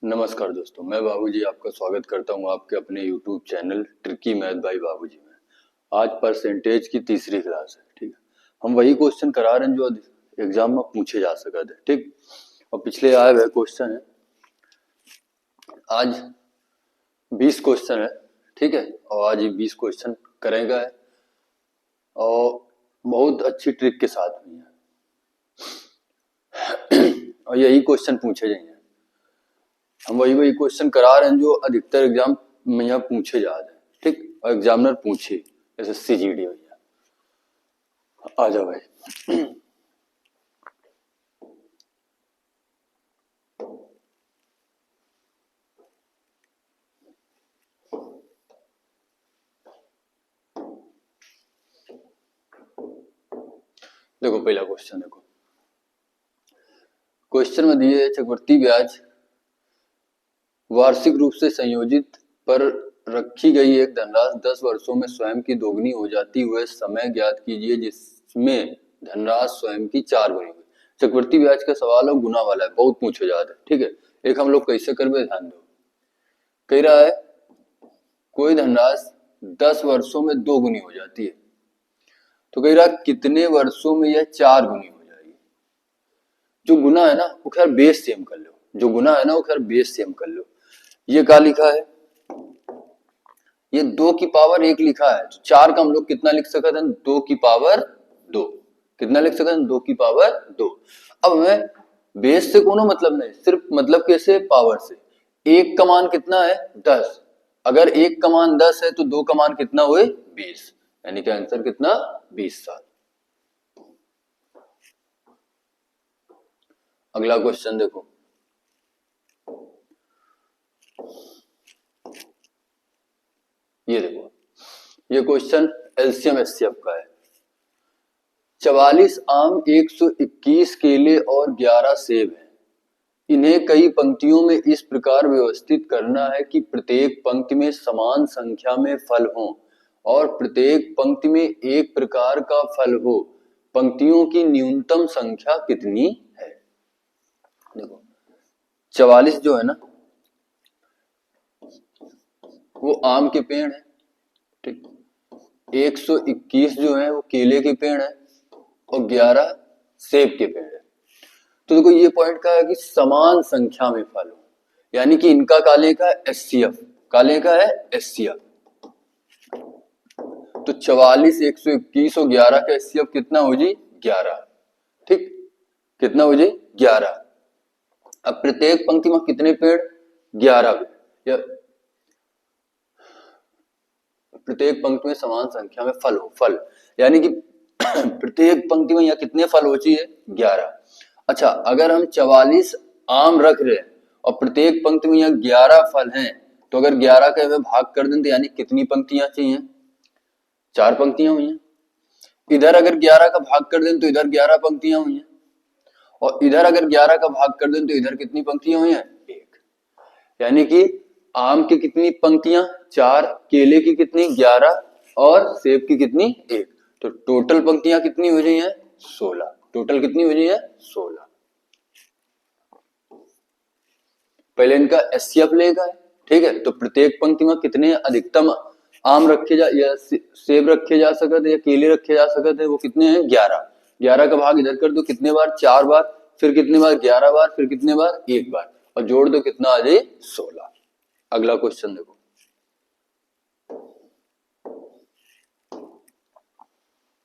नमस्कार दोस्तों, मैं बाबूजी आपका स्वागत करता हूं आपके अपने YouTube channel tricky math bye बाबूजी में। आज परसेंटेज की तीसरी क्लास है। ठीक है, हम वही क्वेश्चन करा रहे हैं जो एग्जाम में पूछे जा सकते थे। ठीक, और पिछले आए हुए क्वेश्चन है, आज 20 क्वेश्चन है। ठीक है, और आज ये 20 क्वेश्चन करेगा है और बहुत अच्छी ट्रिक के साथ में है और यही क्वेश्चन पूछे जाएंगे। हम वही क्वेश्चन करा रहे हैं जो अधिकतर एग्जाम में यहाँ पूछे जा रहे हैं। ठीक, और एग्जामिनर पूछे जैसे सीजीडी भैया। आ जाओ भाई। देखो पहला क्वेश्चन, देखो क्वेश्चन में दिए चक्रवृद्धि ब्याज वार्षिक रूप से संयोजित पर रखी गई एक धनराशि 10 वर्षों में स्वयं की दोगुनी हो जाती हुए समय ज्ञात कीजिए जिसमें धनराशि स्वयं की 4 गुनी हुई। चक्रवृद्धि ब्याज का सवाल है, गुना वाला है, बहुत पूछे जाते हैं। ठीक है, एक हम लोग कैसे करवे ध्यान दो। कह रहा है कोई धनराशि 10 वर्षों में 2 गुनी हो जाती है, तो कह रहा कितने वर्षों में यह 4 गुनी हो जाएगी। जो गुना है ना वो खैर बेस सेम कर लो, जो गुना है ना वो खैर बेस सेम कर लो। ये क्या लिखा है, ये 2 की पावर 1 लिखा है, तो 4 का हम लोग कितना लिख सकते हैं, 2 की पावर 2। कितना लिख सकते हैं, 2 की पावर 2। अब हमें बेस से कोनो मतलब नहीं, सिर्फ मतलब कैसे, पावर से। 1 का मान कितना है, 10। अगर 1 का मान 10 है तो 2 का मान कितना हुए, 20, यानी कि आंसर कितना, 20 साल। अगला क्वेश्चन देखो, ये देखो, ये क्वेश्चन एलसीएम एचसीएफ का है। 44 आम, 121 केले और 11 सेब हैं। इन्हें कई पंक्तियों में इस प्रकार व्यवस्थित करना है कि प्रत्येक पंक्ति में समान संख्या में फल हों और प्रत्येक पंक्ति में एक प्रकार का फल हो। पंक्तियों की न्यूनतम संख्या कितनी है। देखो 44 जो है ना वो आम के पेड़ है। ठीक, 121 जो है वो केले के पेड़ है और 11 सेब के पेड़ है। तो देखो ये पॉइंट का है कि समान संख्या में फल हो, यानी कि इनका काले का एचसीएफ, काले का है एचसीएफ। तो 44, 121 और 11 का एचसीएफ कितना हो जी, 11। ठीक, कितना हो जी, 11। अब प्रत्येक पंक्ति में कितने पेड़, 11 पेड़, या प्रत्येक पंक्ति में समान संख्या में फल हो, फल यानी कि प्रत्येक पंक्ति में यहाँ कितने फल हो चाहिए, 11। अच्छा, अगर हम 44 आम रख रहे हैं और प्रत्येक पंक्ति में यहाँ 11 फल हैं, तो अगर 11 का भाग कर दें तो यानी कितनी पंक्तियां चाहिए, 4 पंक्तियां हुई हैं। इधर अगर 11 का भाग कर दें तो इधर 11 पंक्तियां हुई हैं, और इधर अगर 11 का भाग कर दें तो इधर कितनी पंक्तियां हुई हैं, 1। यानी कि आम की कितनी पंक्तियां, 4, केले की कितनी, 11, और सेब की कितनी, 1। तो टोटल पंक्तियां कितनी हो रही हैं, 16। टोटल कितनी हो रही है, 16। पहले इनका एचसीएफ लेगा। ठीक है, तो प्रत्येक पंक्ति में कितने अधिकतम आम रखे जा या सेब रखे जा सकते या केले रखे जा सकते हैं, वो कितने हैं, 11। 11 का भाग इधर कर दो, कितने बार, 4 बार, फिर कितने बार, 11 बार, फिर कितने बार, 1 बार, और जोड़ दो कितना आ जाए, 16। अगला क्वेश्चन देखो,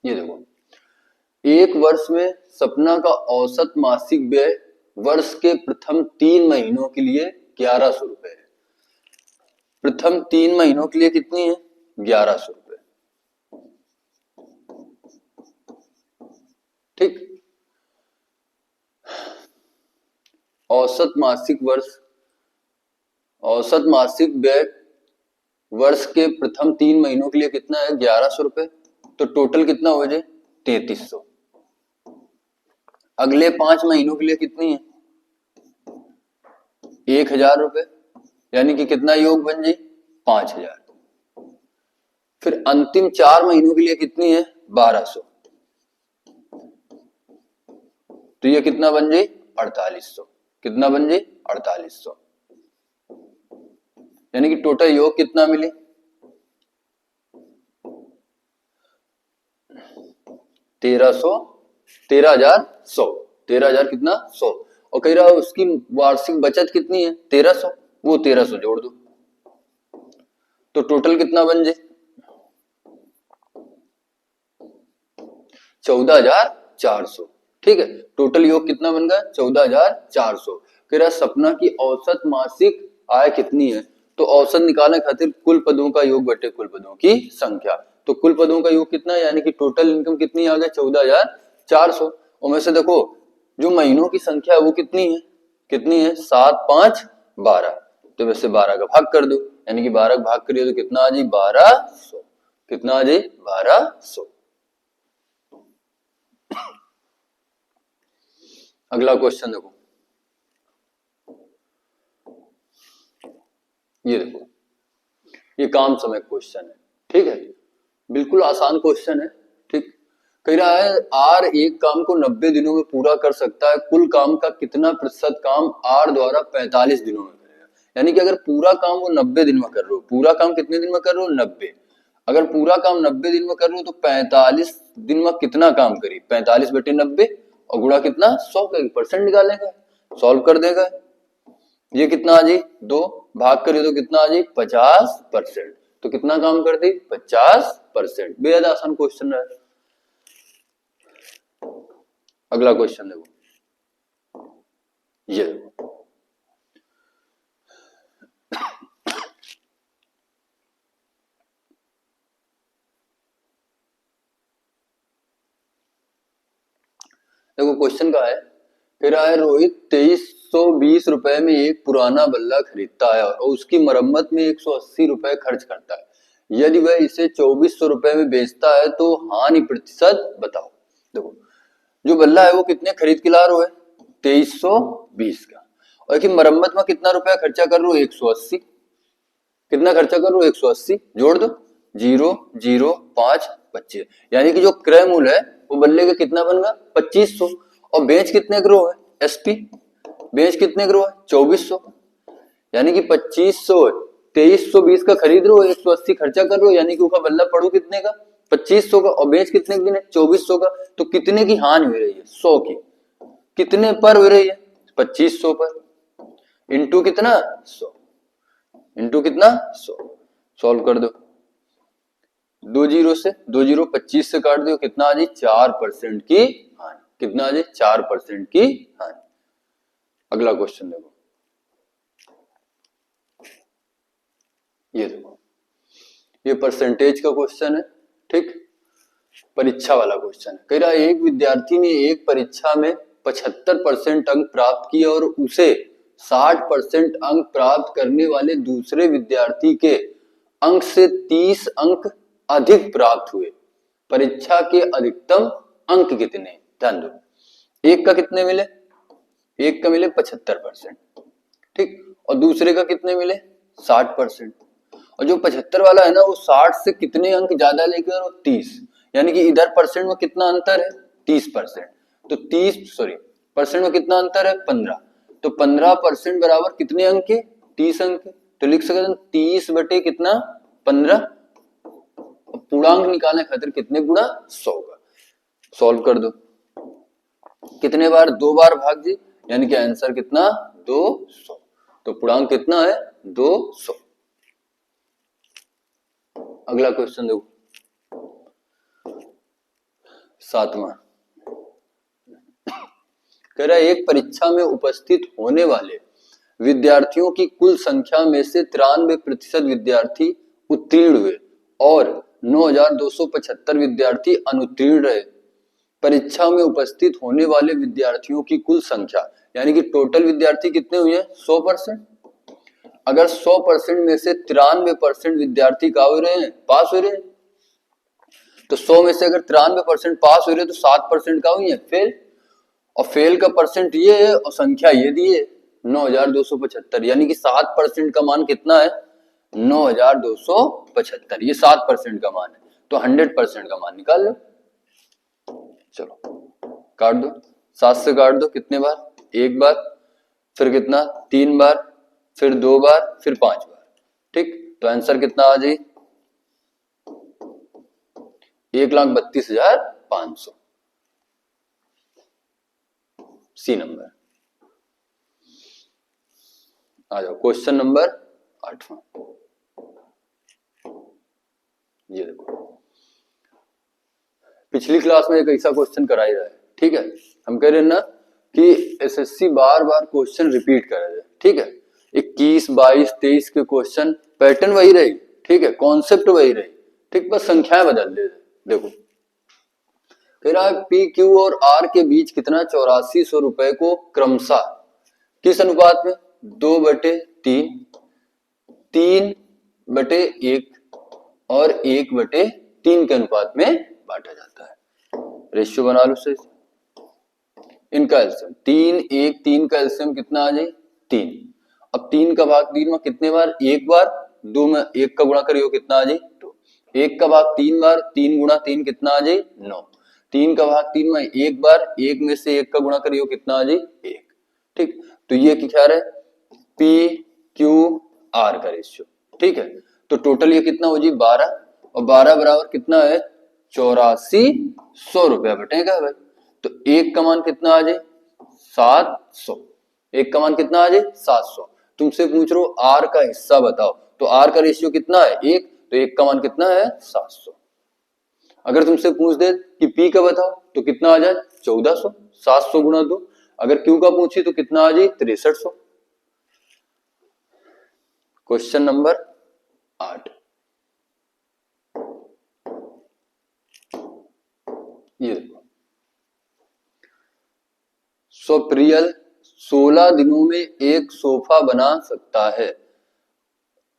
ये देखो, एक वर्ष में सपना का औसत मासिक व्यय वर्ष के प्रथम 3 महीनों के लिए 1100 रुपए है। प्रथम 3 महीनों के लिए कितनी है, 1100 रुपए। ठीक, औसत मासिक व्यय वर्ष के प्रथम 3 महीनों के लिए कितना है, 1100 रुपए। तो टोटल कितना हो जाए, 3300। अगले 5 महीनों के लिए कितनी है, 1000 रुपए, यानी कि कितना योग बन जाए, 5000। फिर अंतिम 4 महीनों के लिए कितनी है, 1200। तो ये कितना बन जाए, 4800। कितना बन जाए, 4800। यानी कि टोटल योग कितना मिले, 13,000 कितना 100, और कह रहा है उसकी वार्षिक बचत कितनी है 1300, वो 1300 जोड़ दो तो टोटल कितना बन जाए 14,400। ठीक है, टोटल योग कितना बन गया 14,400। कह रहा सपना की औसत मासिक आय कितनी है, तो औसत निकालने खातिर कुल पदों का योग बटे कुल पदों की संख्या, तो कुल पदों का योग कितना है, यानी कि टोटल इनकम कितनी आ गई 14,400। और में से देखो जो महीनों की संख्या है वो कितनी है 7, 5, 12, तो वैसे 12 का भाग कर दो, यानी कि 12 का भाग करिए तो कितना आ जाए 1200, कितना आ जाए 1200। अगला क्वेश्चन देखो, ये देखो ये काम समय क्वेश्चन है। ठीक है, बिल्कुल आसान क्वेश्चन है। ठीक, कह रहा है आर एक काम को 90 दिनों में पूरा कर सकता है, कुल काम का कितना प्रतिशत काम आर द्वारा 45 दिनों में करेगा। यानी कि अगर पूरा काम वो 90 दिन में कर रहे हो, पूरा काम कितने दिन में कर रहे हो 90, अगर पूरा काम 90 दिन में कर रहे हो तो 45 दिन में कितना काम करी 45 बटे 90 और गुणा कितना 100 का परसेंट निकालेगा, सॉल्व कर देगा। ये कितना आ जाए 2 भाग करिए तो कितना आ जाए 50%, तो कितना काम कर दी 50%। बेहद आसान क्वेश्चन है। अगला क्वेश्चन देखो, ये देखो क्वेश्चन का है, कह रहा है रोहित 2320 रुपए में एक पुराना बल्ला खरीदता है और उसकी मरम्मत में 180 रुपए खर्च करता है, यदि वह इसे 2400 रुपए में बेचता है तो हानि प्रतिशत बताओ। देखो जो बल्ला है वो कितने खरीद के ला रहे है 2320 का, और कि मरम्मत में कितना रुपया खर्चा कर रहे हो 180, कितना खर्चा कर रहे हो 180, जोड़ दो 0, 0, 5, 25, यानी कि जो क्रय मूल्य है वो बल्ले का कितना बन गया 2500, और बेच कितने करो है एसपी, बेच कितने करो है 2400, यानी कि 2500 2320 का खरीद रहे हो 180 खर्चा कर रहे हो, यानी कि उसका बल्ला पड़ो कितने का 2500 का, और बेच कितने दिन है 2400 का, तो कितने की हानि हो रही है 100 की, कितने पर हो रही है 2500 पर, इंटू कितना 100, इंटू कितना 100, सॉल्व कर दो 2 जीरो 25 से काट दो कितना आ जाए 4% की हानि, कितना आ जाए 4% की हानि। अगला क्वेश्चन देखो, ये देखो ये परसेंटेज का क्वेश्चन है। ठीक, परीक्षा वाला क्वेश्चन है, कह रहा है एक विद्यार्थी ने एक परीक्षा में 75% अंक प्राप्त किए और उसे 60% अंक प्राप्त करने वाले दूसरे विद्यार्थी के अंक से 30 अंक अधिक प्राप्त हुए, परीक्षा के अधिकतम अंक कितने, ध्यान दो एक का कितने मिले, एक का मिले 75%, ठीक, और दूसरे का कितने मिले 60%, और जो 75 वाला है ना वो 60 से कितने अंक ज्यादा लेकर और 30, यानी कि इधर परसेंट में कितना अंतर है 30%, तो 30% में कितना अंतर है 15, तो 15% बराबर कितने अंक के 30 अंक के, तो लिख सकते हैं 30 बटे कितना 15, पूर्णांक निकालने खातिर कितने गुणा 100 का, सॉल्व कर दो कितने बार 2 बार भाग जी, यानी कि आंसर कितना 200, तो पूर्णांक कितना है 200। अगला क्वेश्चन देखो 7वां, कह रहा है एक परीक्षा में उपस्थित होने वाले विद्यार्थियों की कुल संख्या में से 93% विद्यार्थी उत्तीर्ण हुए और 9,275 विद्यार्थी अनुत्तीर्ण रहे, परीक्षा में उपस्थित होने वाले विद्यार्थियों की कुल संख्या, यानी कि टोटल विद्यार्थी कितने हुए 100%, अगर 100% में से 93% विद्यार्थी का हो रहे हैं पास हो रहे हैं, तो 100 में से अगर 93% पास हो रहे हैं तो 7% का हुई है फेल, और फेल का परसेंट ये है और संख्या ये दी है 9,275, यानी कि 7% का मान कितना है 9,275, ये 7% का मान है, तो 100% का मान निकाल लो, चलो काट दो 7 से काट दो कितने बार, एक बार, फिर कितना 3 बार, फिर 2 बार, फिर 5 बार, ठीक, तो आंसर कितना आ जाए 1,32,500, सी नंबर। आ जाओ क्वेश्चन नंबर 8वां। ये देखो पिछली क्लास में एक ऐसा क्वेश्चन कराई रहा है, ठीक है, हम कह रहे हैं ना कि एसएससी बार बार क्वेश्चन रिपीट कर रहे हैं, ठीक है, 21, 22, 23 के क्वेश्चन पैटर्न वही रही, ठीक है, कॉन्सेप्ट वही रही, ठीक, बस संख्याएं बदल दे। देखो कह रहा है पी क्यू और आर के बीच कितना 8400 रुपए को क्रमशः किस अनुपात में 2/3, 3/1 और 1/3 के अनुपात में बांटा जाता है। रेशियो बना लो सही से। इनका एलसीएम 3 का एलसीएम कितना आ जाए 3। अब 3 का भाग 3 में कितने बार, एक बार, 2 में 1 का गुणा करियो कितना आ जाए 2, 1 का भाग 3 बार, 3 गुणा 3 कितना आ जाए 9, 3 का भाग 3 में एक बार, 1 में से 1 का गुणा करियो कितना आ जाए 1, ठीक, तो ये क्या है पी क्यू आर का रेशियो, ठीक है, तो टोटल ये कितना हो जी 12, और 12 बराबर कितना है 8400 रुपया बटेगा भाई, तो 1 का मान कितना आ जाए 700, 1 का मान कितना आ जाए 700। तुमसे पूछ रहा हूं आर का हिस्सा बताओ, तो आर का रेशियो कितना है 1, तो 1 का मान कितना है 700। अगर तुमसे पूछ दे कि पी का बताओ तो कितना आ जाए 1400, 700 गुणा 2, अगर क्यू का पूछी तो कितना आ जाए 6300। क्वेश्चन नंबर 8, ये देखो स्वप्रियल 16 दिनों में एक सोफा बना सकता है।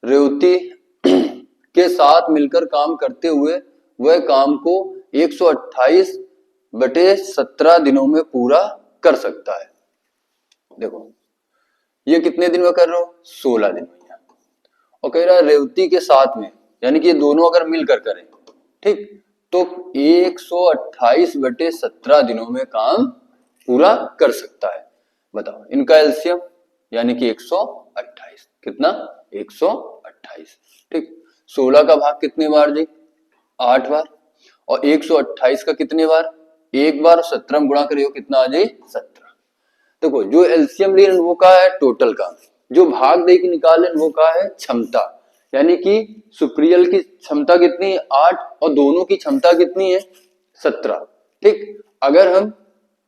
रेवती के साथ मिलकर काम करते हुए वह काम को 128/17 दिनों में पूरा कर सकता है। देखो ये कितने दिन में कर रहे हो 16 दिन में, और कह रहा है रेवती के साथ में, यानी कि ये दोनों अगर मिलकर करें, ठीक, तो 128/17 दिनों में काम पूरा कर सकता है। बताओ इनका एलसीएम यानी कि 128, कितना 128, ठीक, 16 का भाग कितने बार जी 8 बार, और 128 का कितने बार एक बार, 17 गुणा करियो कितना आ जाए 17। देखो जो एलसीएम ले वो का है टोटल का, जो भाग दे के निकाले वो का है क्षमता, यानी कि सुप्रियल की क्षमता कितनी है 8 और दोनों की क्षमता कितनी है 17, ठीक, अगर हम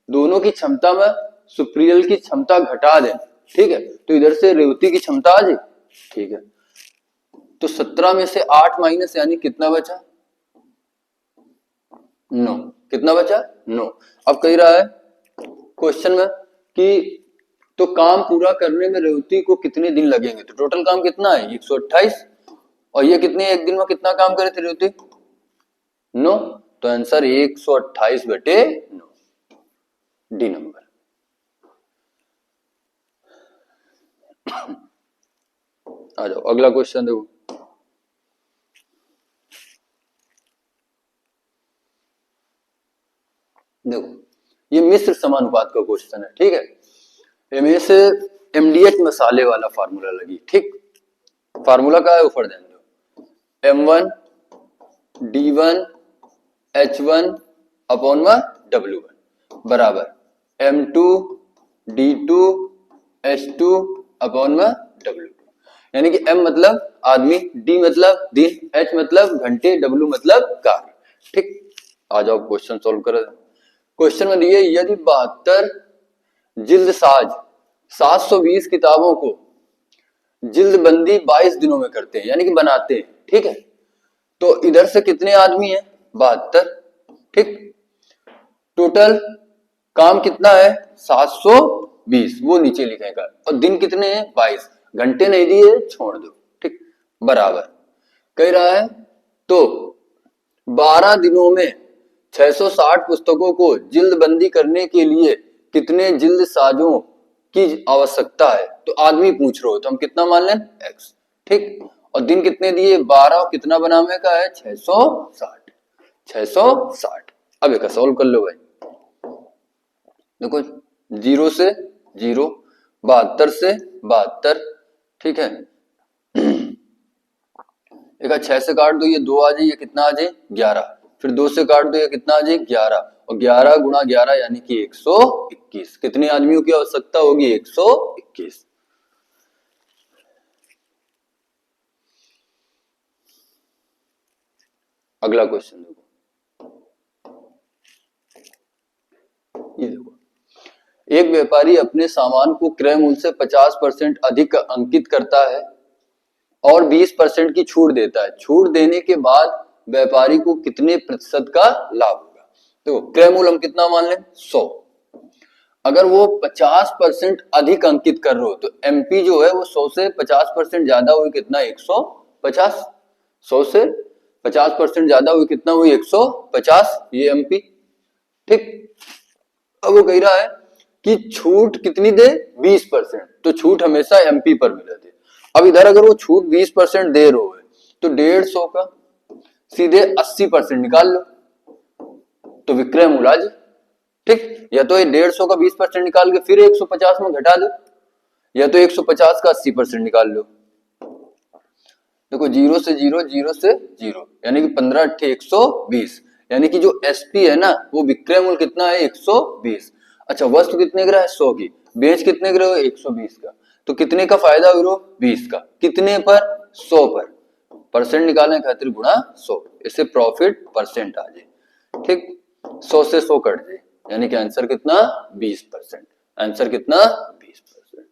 दोनों की क्षमता में सुप्रियल की क्षमता घटा दें, ठीक है, तो इधर से रेवती की क्षमता आ जाए, ठीक है, तो 17 में से 8 माइनस यानी कितना बचा 9, कितना बचा 9। अब कह रहा है क्वेश्चन में कि तो काम पूरा करने में रेवती को कितने दिन लगेंगे, तो टोटल काम कितना है 128, और ये कितने एक दिन में कितना काम करे थे रेवती 9, तो आंसर 128/9, डी नंबर। आ जाओ अगला क्वेश्चन देखो, देखो ये मिश्र समानुपात का क्वेश्चन है, ठीक है, इनमें से एमडीएच मसाले वाला फार्मूला लगी, ठीक, फार्मूला का है ऊपर ध्यान दो, M1 D1 H1 अपॉन में W1 बराबर M2 D2 H2 अपॉन में W2, यानी कि M मतलब आदमी, D मतलब दिन, H मतलब घंटे, W मतलब कार, ठीक। आ जाओ क्वेश्चन सॉल्व कर। क्वेश्चन में दिए यदि 72 जिल्द साज 720 किताबों को जिल्दबंदी 22 दिनों में करते हैं, यानी कि बनाते हैं, ठीक है, तो इधर से कितने आदमी हैं 72, ठीक, टोटल काम कितना है 720, वो नीचे लिखेगा, और दिन कितने हैं 22, घंटे नहीं दिए छोड़ दो, ठीक, बराबर कह रहा है तो 12 दिनों में 660 पुस्तकों को जिल्दबंदी करने के लिए कितने जिल्द साजों की आवश्यकता है, तो आदमी पूछ रहे हो तो हम कितना मान लें x, ठीक, और दिन कितने दिए 12, कितना बनाने का है 660, 660। अब एक सॉल्व कर लो भाई, देखो 0 से 0, 72 से 72, ठीक है, एक 6 से काट दो, ये 2 आ जाए, ये कितना आ जाए 11, फिर 2 से काट दो, ये कितना आ जाए 11, और 11 गुणा 11 यानी कि 121। कितने आदमियों की आवश्यकता होगी? 121। अगला क्वेश्चन देखो, ये देखो, एक व्यापारी अपने सामान को क्रय मूल्य से 50% अधिक अंकित करता है और 20% की छूट देता है। छूट देने के बाद व्यापारी को कितने प्रतिशत का लाभ होगा? देखो, क्रय मूल्य हम कितना मान लें? 100। अगर वो 50% अधिक अंकित कर रहे हो तो एमपी जो है वो 100 से 50% ज्यादा हुई कितना? 150। 100 से 50% ज्यादा हुई कितना हुई? 150, ये एमपी। ठीक, अब वो कह रहा है कि छूट कितनी दे? 20%। तो छूट हमेशा एमपी पर मिले थे। अब इधर अगर वो छूट 20% दे रहे है तो 150 का सीधे 80% निकाल लो, तो विक्रय मूल्य आ जाए। ठीक, या तो ये 150 का 20% निकाल के फिर 150 में घटा दो, या तो 150 का 80% निकाल लो। देखो, 0 से 0, 0 से 0, यानी कि 15 अट्ठे 120, यानी कि जो एसपी है ना वो विक्रय मूल्य कितना है? 120। अच्छा, वस्तु कितने का है? 100 की। बेच कितने का? 120 का। तो कितने का फायदा हुआ? 20 का। कितने पर? 100 पर। परसेंट निकालने खातिर गुणा 100, इससे प्रॉफिट परसेंट आ जाए। ठीक, 100 से 100 कट जाए, यानी कि आंसर कितना? 20%। आंसर कितना? 20%।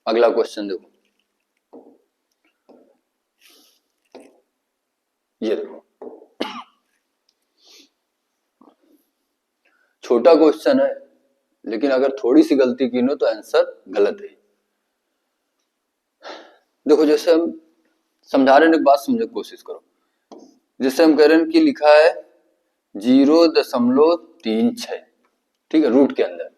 अगला क्वेश्चन देखो, ये देखो, छोटा क्वेश्चन है लेकिन अगर थोड़ी सी गलती की नो तो आंसर गलत है। देखो, जैसे हम समझा रहे हैं, एक बात समझने की कोशिश करो। जैसे हम कह रहे हैं कि लिखा है 0.36, ठीक है, रूट के अंदर।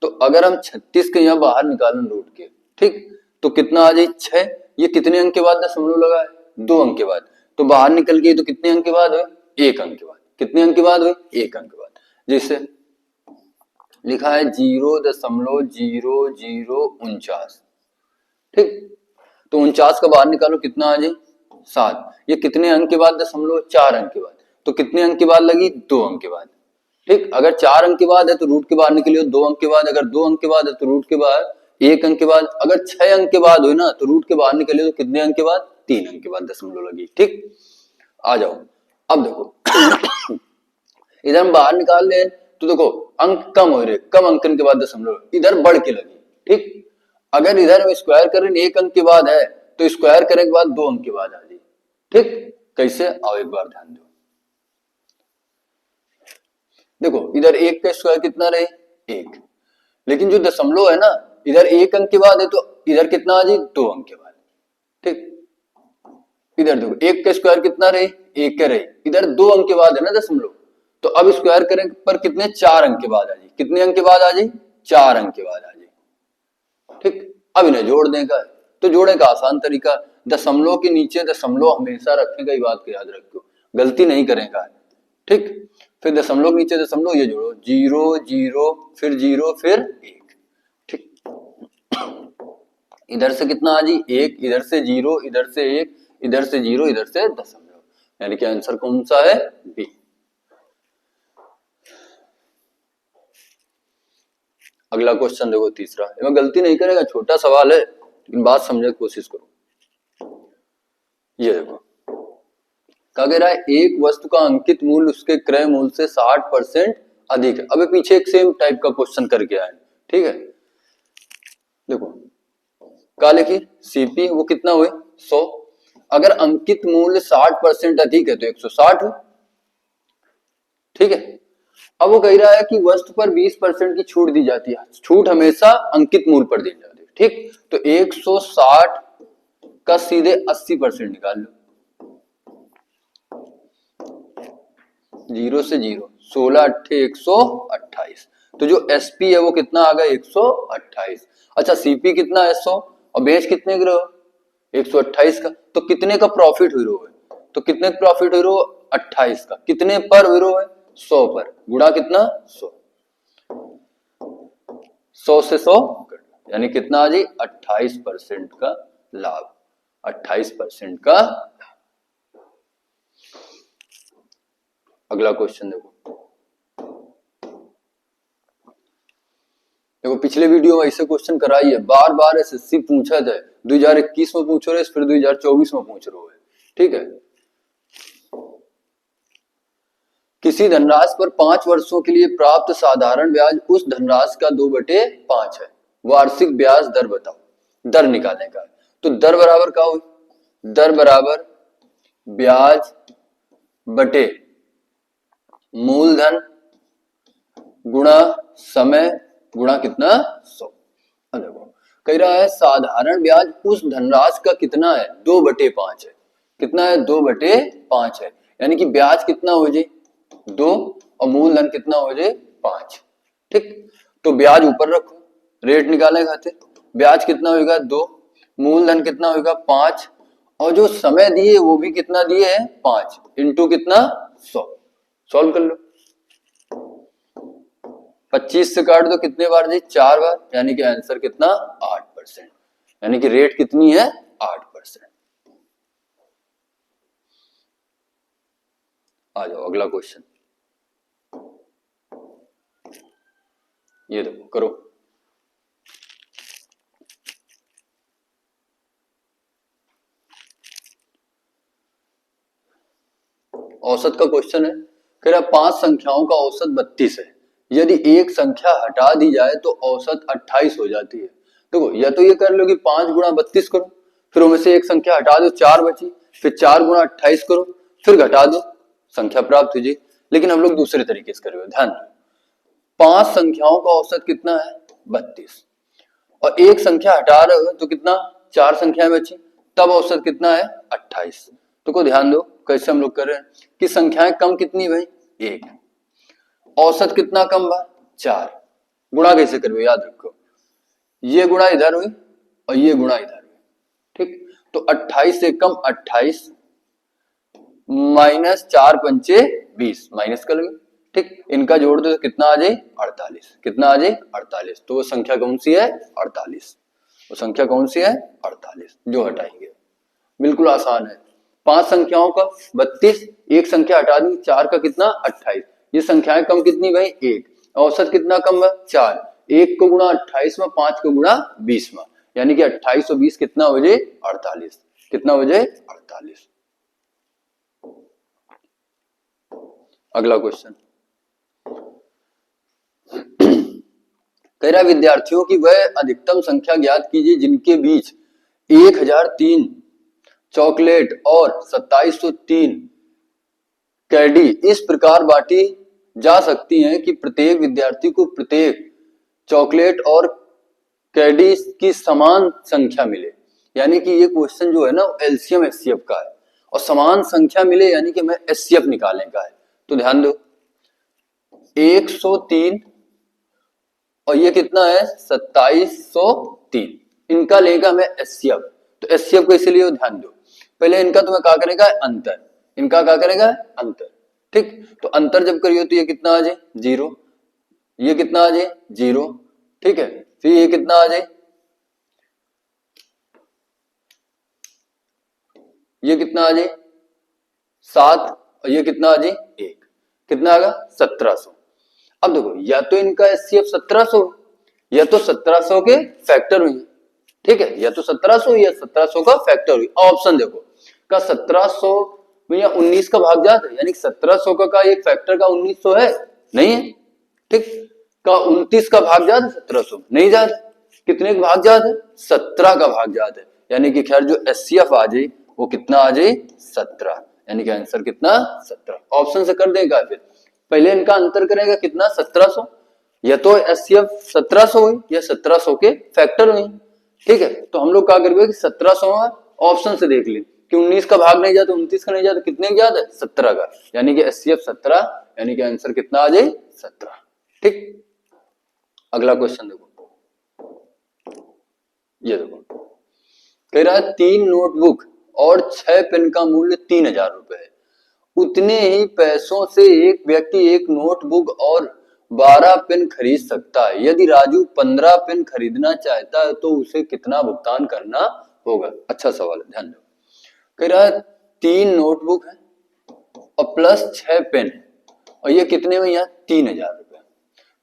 तो अगर हम 36 के यहाँ बाहर निकालें रूट के, ठीक, तो कितना आ जाए? 6। ये कितने अंक के बाद दशमलव लगा है? 2 अंक के बाद। तो बाहर निकल गई तो कितने अंक के बाद हुए? 1 अंक के बाद। कितने अंक के बाद हुए? 1 अंक के बाद। जैसे लिखा है 0.0049, ठीक, तो 49 का बाहर निकालो, कितना आ जाए? 7। ये कितने अंक के बाद दशमलव? 4 अंक के बाद। तो कितने अंक के बाद लगी? 2 अंक के बाद। ठीक, अगर 4 अंक के बाद है तो रूट के बाहर निकलियो 2 अंक के बाद, अगर 2 अंक के बाद है तो रूट के बाहर 1 अंक के बाद, अगर 6 अंक के बाद हुई ना तो रूट के बाहर निकलियो तो कितने अंक के बाद? 3 अंक के बाद दशमलव लगी। ठीक, आ जाओ, अब देखो इधर हम बाहर निकाल ले तो देखो अंक कम हो रहे, कम अंकन के बाद दशमलव, इधर बढ़ के लगी। ठीक, अगर इधर हम स्क्वायर करें 1 अंक के बाद है तो स्क्वायर करने के बाद 2 अंक के बाद आ जाए। ठीक, कैसे? आओ एक बार ध्यान दो। देखो, इधर 1 का स्क्वायर कितना रहे? 1, लेकिन जो दशमलव है ना इधर 1 अंक के बाद है तो इधर कितना आ जाए? 2 अंक के बाद। ठीक, इधर देखो 1 का स्क्वायर कितना रहे? 1 का रहे, इधर 2 अंक के बाद है ना दशमलव, तो अब स्क्वायर करें पर कितने? 4 अंक के बाद आ जाए। कितने अंक के बाद आ जाए? 4 अंक के बाद आ जाए। ठीक, अब इन्हें जोड़ देगा, तो जोड़ने का आसान तरीका, दशमलव के नीचे दशमलव हमेशा रखेगा, ये बात को याद रखो, गलती नहीं करेगा। ठीक, फिर दशमलव के नीचे दशमलव, ये जोड़ो 0 0 फिर 0 फिर 1। ठीक, इधर से कितना आ जाए? 1, इधर से 0, इधर से 1, इधर से 0, इधर से दशमलव, यानी कि आंसर कौन सा है? बी। अगला क्वेश्चन देखो, तीसरा, इसमें गलती नहीं करेगा, छोटा सवाल है लेकिन बात समझने की कोशिश करो। ये देखो, क्या कह रहा है? एक वस्तु का अंकित मूल्य उसके क्रय मूल्य से 60% अधिक है। अबे पीछे एक सेम टाइप का क्वेश्चन करके आए, ठीक है। देखो, क्या लिखी? सीपी वो कितना हुए? 100। अगर अंकित मूल्य 60% अधिक है तो 160 हुए, ठीक है। अब वो कह रहा है कि वस्तु पर 20% की छूट दी जाती है। छूट हमेशा अंकित मूल्य पर दी जाती है, ठीक। तो 160 का सीधे 80% निकाल लो। 0 से 0, 16 अट्ठे 128, तो जो एसपी है वो कितना आ गया? 128। अच्छा, सीपी कितना है? 100, और बेच कितने का? 128 का। तो कितने का प्रॉफिट हुई रो है? तो कितने का प्रॉफिट हुई रो? 28 का। कितने पर हुई रो है? 100 पर। गुणा कितना? 100, 100 से 100, यानी कितना आ जाए 28% का लाभ, 28% का। अगला क्वेश्चन देखो, पिछले वीडियो में ऐसे क्वेश्चन कराई है, बार बार एसएससी पूछा था, 2021 में पूछ रहे, फिर 2024 में पूछ रहे है, ठीक है। किसी धनराशि पर 5 वर्षों के लिए प्राप्त साधारण ब्याज उस धनराशि का 2/5 है, वार्षिक ब्याज दर बताओ। दर निकालने का है, तो दर बराबर क्या हुई, दर बराबर ब्याज बटे मूलधन गुणा समय गुणा कितना 100। अब देखो कह रहा है साधारण ब्याज उस धनराशि का कितना है 2/5 है, कितना है 2/5 है, यानी कि ब्याज कितना हो जाए 2 और मूलधन कितना हो जाए 5, ठीक। तो ब्याज ऊपर रखो, रेट निकालने खातिर ब्याज कितना होगा 2, मूलधन कितना होगा 5, और जो समय दिए वो भी कितना दिए है 5 इंटू कितना 100। सॉल्व कर लो, 25 से काट दो, कितने बार जी 4 बार, यानी कि आंसर कितना 8%, यानी कि रेट कितनी है 8%। आ जाओ अगला क्वेश्चन, ये देखो करो। औसत का क्वेश्चन है, कह रहा 5 संख्याओं का औसत 32 है, यदि एक संख्या हटा दी जाए तो औसत 28 हो जाती है। देखो या तो ये कर लो कि 5 गुणा 32 करो, फिर उनमें से एक संख्या हटा दो 4 बची, फिर 4 गुणा 28 करो, फिर घटा दो, संख्या प्राप्त हो जाए। लेकिन हम लोग दूसरे तरीके से करेंगे, ध्यान, 5 संख्याओं का औसत कितना है 32, और एक संख्या हटा रहे हो तो कितना 4 संख्याएं बची, तब औसत कितना है 28। तो को ध्यान दो कैसे हम लोग कर रहे हैं कि संख्याएं कम कितनी भाई 1, औसत कितना कम बा 4, गुणा कैसे करोगे याद रखो, ये गुणा इधर हुई और ये गुणा इधर हुई, ठीक। तो 28 से कम 28 माइनस 4 पंचे 20, माइनस कर लोगे, ठीक। इनका जोड़ दो तो कितना आ जाए 48, कितना आ जाए 48। तो वो संख्या कौन सी है 48, वो संख्या कौन सी है 48 जो हटाएंगे, बिल्कुल आसान है। 5 संख्याओं का 32, एक संख्या हटा दी, 4 का कितना 28, ये संख्याएं कम कितनी भाई 1, औसत कितना कम है 4, 1 को गुणा 28 में 5 को गुणा 20 में, यानी कि 28 और 20 कितना हो जाए 48, कितना हो जाए 48। अगला क्वेश्चन कह रहा विद्यार्थियों की वह अधिकतम संख्या ज्ञात कीजिए जिनके बीच 1003 चॉकलेट और 2703 कैडी इस प्रकार बांटी जा सकती हैं कि प्रत्येक विद्यार्थी को प्रत्येक चॉकलेट और कैडी की समान संख्या मिले। यानी कि ये क्वेश्चन जो है ना एलसीएम एचसीएफ का है, और समान संख्या मिले यानी कि हमें एचसीएफ निकालने का है। तो ध्यान दो 103 और ये कितना है 2703, इनका लेगा हमें एचसीएफ। तो एचसीएफ को इसलिए ध्यान दो, पहले इनका तुम्हें क्या करेगा अंतर, इनका क्या करेगा अंतर, ठीक। तो अंतर जब करियो तो ये कितना आ जाए 0, ये कितना आ जाए 0, ठीक है। फिर ये कितना आ जाए, ये कितना आ जाए 7, और ये कितना आ जाए 1, कितना आएगा 1700। अब देखो या तो इनका एचसीएफ 1700 या तो 1700 के फैक्टर हुई, ठीक है, या तो 1700 या 1700 का फैक्टर हुई। ऑप्शन देखो का 1700 में या 19 का भागजात है, यानी 1700 का एक फैक्टर का 1900 है नहीं है, ठीक। का 29 का भागजात है 1700 नहीं जात, कितने का भागजात है 17 का भागजात है, यानी कि खैर जो एचसीएफ आ जाए वो कितना आ जाए 17, यानी कि आंसर कितना 17। ऑप्शन से कर देगा, फिर पहले इनका अंतर करेगा कितना 1700, या तो एचसीएफ 1700 हुई या 1700 के फैक्टर हुई, ठीक है। तो हम लोग क्या करेंगे कि 1700 ऑप्शन से देख ले कि 19 का भाग नहीं जाता, 29 का नहीं जाता, कितने का है 17 का, यानी कि एचसीएफ 17, यानी कि आंसर कितना आ जाए 17, ठीक। अगला क्वेश्चन देखो, ये देखो कह रहा है 3 नोटबुक और 6 पेन का मूल्य 3000 रुपए है, उतने ही पैसों से एक व्यक्ति एक नोटबुक और 12 पेन खरीद सकता है। यदि राजू 15 पेन खरीदना चाहता है तो उसे कितना भुगतान करना होगा। अच्छा सवाल है, ध्यान दो। कह रहा है 3 नोटबुक है और प्लस 6 पेन है और ये कितने में, यहाँ 3000 रुपए।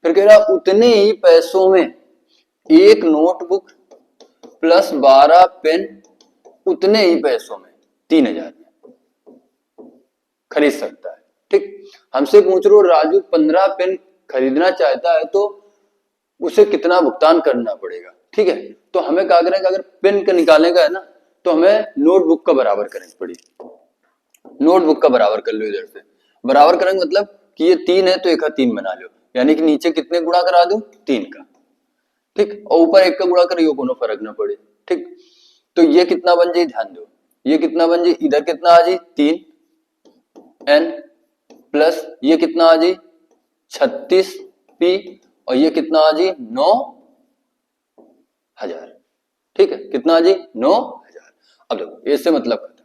फिर कह रहा उतने ही पैसों में एक नोटबुक प्लस 12 पेन उतने ही पैसों में 3000 में खरीद सकता है। ठीक, हमसे पूछ रहे हो राजू 15 पेन खरीदना चाहता है तो उसे कितना भुगतान करना पड़ेगा। ठीक है, तो हमें क्या करें, अगर पेन का निकालने का है ना तो हमें नोटबुक का बराबर करनी पड़ेगी। नोटबुक का बराबर कर लो, इधर से बराबर करेंगे मतलब कि ये 3 है तो एक 3 बना लो, यानी कि नीचे कितने गुणा करा दो, 3 का। ठीक, और ऊपर 1 का गुणा करिए, कोनो फर्क ना पड़े। ठीक, तो ये कितना बन जाए, ध्यान दो, ये कितना बन जाए, इधर कितना आ जाए 3 n प्लस ये कितना आ जाए 36 p और ये कितना आ जाए 9000। ठीक है, कितना आ जाए 9000। अब देखो इससे मतलब खत्म।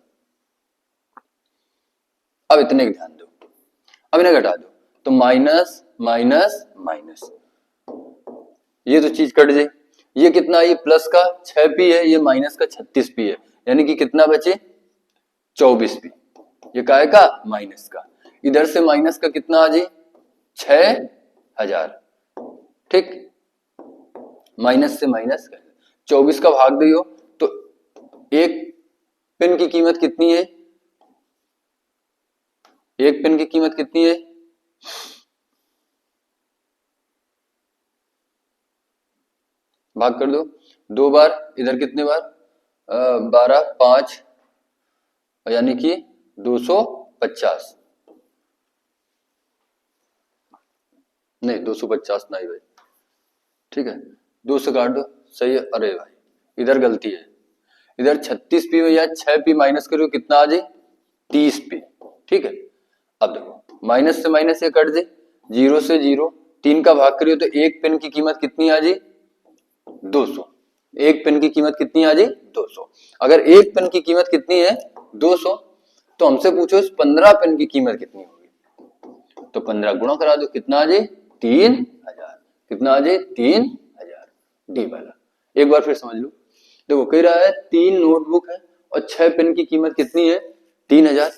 अब इतने का ध्यान दो, अब इन्हें घटा दो तो माइनस माइनस माइनस, ये तो चीज कट जाए। ये कितना है, ये प्लस का 6p है, ये माइनस का 36p है, यानी कि कितना बचे 24p। ये काय का, माइनस का। इधर से माइनस का कितना आ जाए 6000। ठीक, माइनस से माइनस 24 का भाग दियो तो एक पेन की कीमत कितनी है, एक पेन की कीमत कितनी है, भाग कर दो 2 बार, इधर कितने बार 12 5 यानी कि 250, नहीं 250 नहीं भाई। ठीक है, 2 से काट दो, सही है। अरे भाई इधर गलती है, इधर 36p में या 6p माइनस करो कितना आ जाए 30p। ठीक है, अब देखो माइनस से माइनस ये कट जाए, 0 से 0, 3 का भाग करियो तो एक पेन की कीमत कितनी आ जाए 200। एक पेन की कीमत कितनी आ जाए 200। अगर एक पेन की कीमत कितनी है 200 तो हमसे पूछो इस 15 पेन की कीमत कितनी होगी, तो 15 गुणा करा दो, कितना आ जाए 3000। कितना आ जाए 3000, डी वाला। एक बार फिर समझ लो, देखो कह रहा है 3 नोटबुक है और 6 पेन की कीमत कितनी है 3000।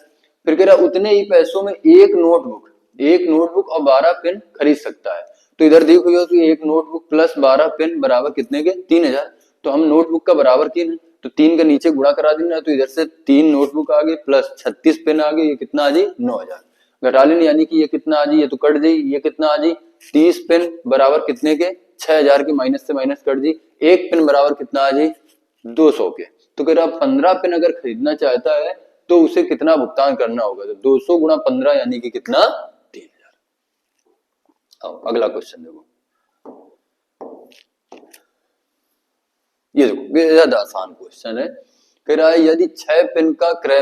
फिर कह रहा है उतने ही पैसों में एक नोटबुक और 12 पेन खरीद सकता है। तो इधर देखो कि एक नोटबुक प्लस 12 पेन बराबर कितने के 3000। तो हम नोटबुक का बराबर किए ना, तो 3 का नीचे गुणा करा देना, तो इधर से 3 नोटबुक आ गए प्लस 36 पेन आ गए, ये कितना आ जाए 9000। घटा लेना, यानी कि ये कितना आ जाए, ये तो कट जाए, ये कितना आ जाए 30 पेन बराबर कितने के 6000 के, माइनस से माइनस कट जाए, एक पेन बराबर कितना आ जाए 200 के। तो कह रहा 15 पेन अगर खरीदना चाहता है तो उसे कितना भुगतान करना होगा, तो 200 गुणा 15 यानी कि कितना 3000। आओ अगला क्वेश्चन देखो, ये देखो ये ज्यादा आसान क्वेश्चन है। कह रहा है यदि 6 पेन का क्रय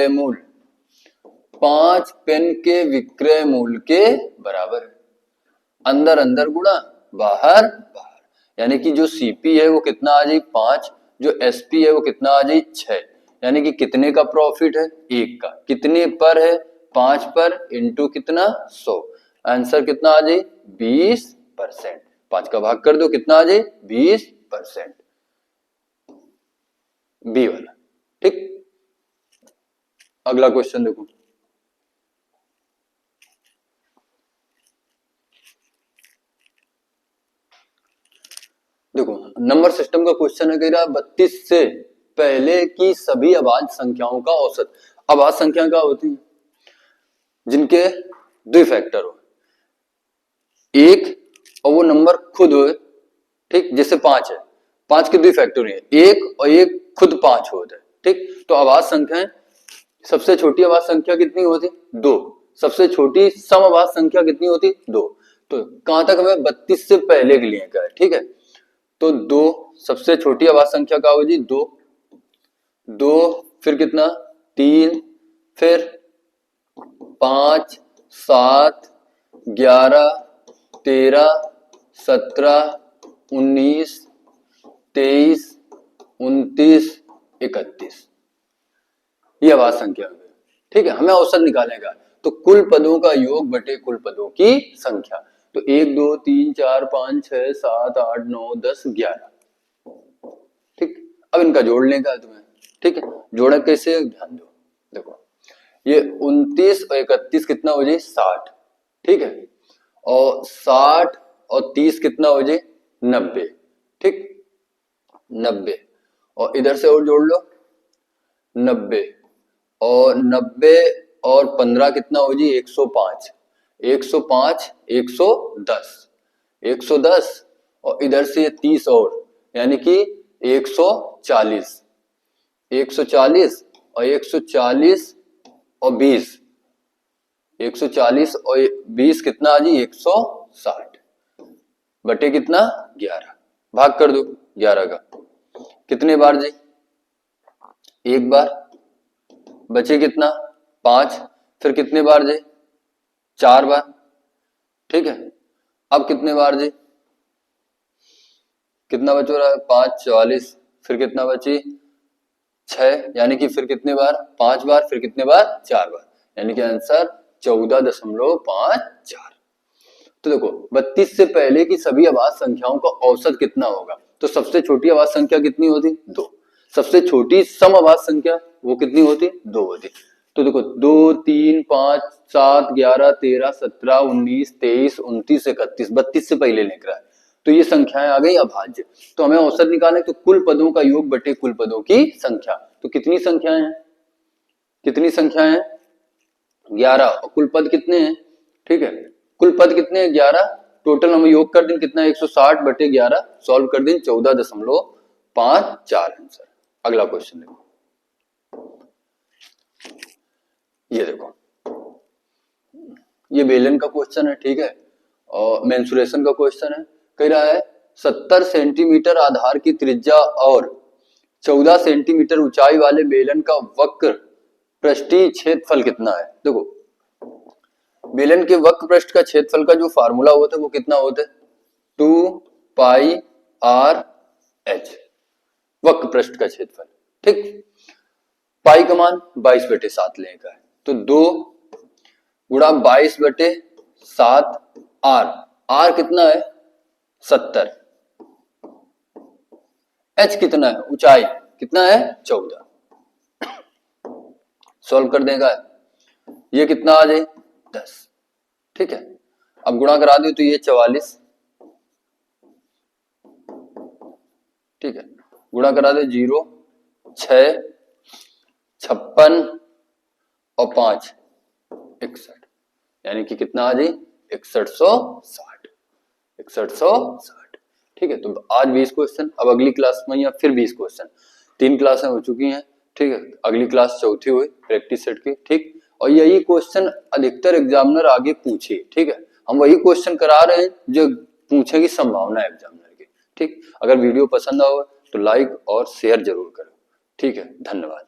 मूल्य 5 पेन के विक्रय मूल्य के बराबर है, अंदर अंदर गुणा बाहर बाहर, यानी कि जो सीपी है वो कितना आ जाए 5, जो एसपी है वो कितना आ जाए 6, यानी कि कितने का प्रॉफिट है 1 का, कितने पर है 5 पर इंटू कितना 100, आंसर कितना आ जाए 20%। 5 का भाग कर दो कितना आ जाए 20%, बी वाला। ठीक, अगला क्वेश्चन देखो, देखो नंबर सिस्टम का क्वेश्चन है, कह रहा 32 से पहले की सभी अभाज्य संख्याओं का औसत। अभाज्य संख्या क्या होती है, जिनके द्विफैक्टर हो, एक और वो नंबर खुद हो। ठीक, जैसे 5 है, 5 के द्विफैक्टर है, एक और एक खुद 5 होता है। ठीक, तो अभाज्य संख्याएं, सबसे छोटी अभाज्य संख्या कितनी होती 2, सबसे छोटी सम अभाज्य संख्या कितनी होती 2। तो कहां तक हमें 32 से पहले के लिए का है। ठीक है, तो 2 सबसे छोटी अभाज्य संख्या क्या होगी 2, 2 फिर कितना 3, फिर 5 7 11 13 17 19 23 29 31, ये अभाज्य संख्या है। ठीक है, हमें औसत निकालेगा तो कुल पदों का योग बटे कुल पदों की संख्या। तो 1 2 3 4 5 6 7 8 9 10 11। ठीक, अब इनका जोड़ लेगा है तुम्हें। ठीक है, जोड़ा कैसे, ध्यान दो। देखो ये 29 और 31 कितना हो जाए 60। ठीक है, और 60 और 30 कितना हो जाए 90। ठीक, 90 और इधर से और जोड़ लो 90 और 90 और 15 कितना हो जी 105। 105 110 110 और इधर से 30 और यानी कि 140 140 और 140 और 20 140 और 20 कितना आ जी 160 बटे कितना 11। भाग कर दो 11 का। कितने बार जी, एक बार, बचे कितना 5, फिर कितने बार जी 4 बार। ठीक है, अब कितने बार जी, कितना बच रहा है 5 44, फिर कितना बची 6, यानी कि फिर कितने बार 5 बार, फिर कितने बार 4 बार, यानी कि आंसर 14.54। तो देखो 32 से पहले की सभी अभाज्य संख्याओं का औसत कितना होगा, तो सबसे छोटी अभाज्य संख्या कितनी होती 2, सबसे छोटी सम अभाज्य संख्या वो कितनी होती 2 होती। तो देखो 2 3 5 7 11 13 17 19 23 29 31, 32 से पहले लिख रहा है, तो ये संख्याएं आ गई अभाज्य। तो हमें औसत निकालना है, तो कुल पदों का योग बटे कुल पदों की संख्या। तो कितनी संख्याएं हैं, कितनी संख्याएं हैं 11 और कुल पद कितने हैं। ठीक है, कुल पद कितने हैं 11, टोटल हम योग कर दें कितना 160 बटे 11, सॉल्व कर दें 14.54 आंसर। अगला क्वेश्चन देखो, ये देखो ये बेलन का क्वेश्चन है। ठीक है, और मेंसुरेशन का क्वेश्चन है। कह रहा है 70 सेंटीमीटर आधार की त्रिज्या और 14 सेंटीमीटर ऊंचाई वाले बेलन का वक्र पृष्ठीय क्षेत्रफल कितना है। देखो बेलन के वक्र पृष्ठ का क्षेत्रफल का जो फार्मूला होता है वो कितना होता है 2 पाई आर एच, वक्र पृष्ठ का क्षेत्रफल। ठीक, पाई का मान 22/7 लेने का है, तो 2 गुणा 22/7 आर, आर कितना है 70, एच कितना है ऊंचाई कितना है 14, सॉल्व कर देगा ये कितना आ जाए 10। ठीक है, अब गुणा करा दो तो ये 44। ठीक है, गुणा करा दो 0 6 56 और 5 61, यानी कि कितना आ जाए 6160 6160। ठीक है, तो आज 20 क्वेश्चन, अब अगली क्लास में या फिर 20 क्वेश्चन, 3 क्लासें हो चुकी हैं। ठीक है, अगली क्लास चौथी हुई प्रैक्टिस सेट की। ठीक, और यही क्वेश्चन अधिकतर एग्जामिनर आगे पूछे। ठीक है, हम वही क्वेश्चन करा रहे हैं जो पूछने की संभावना है एग्जामिनर की। ठीक, अगर वीडियो पसंद आओ तो लाइक और शेयर जरूर करो। ठीक है, धन्यवाद।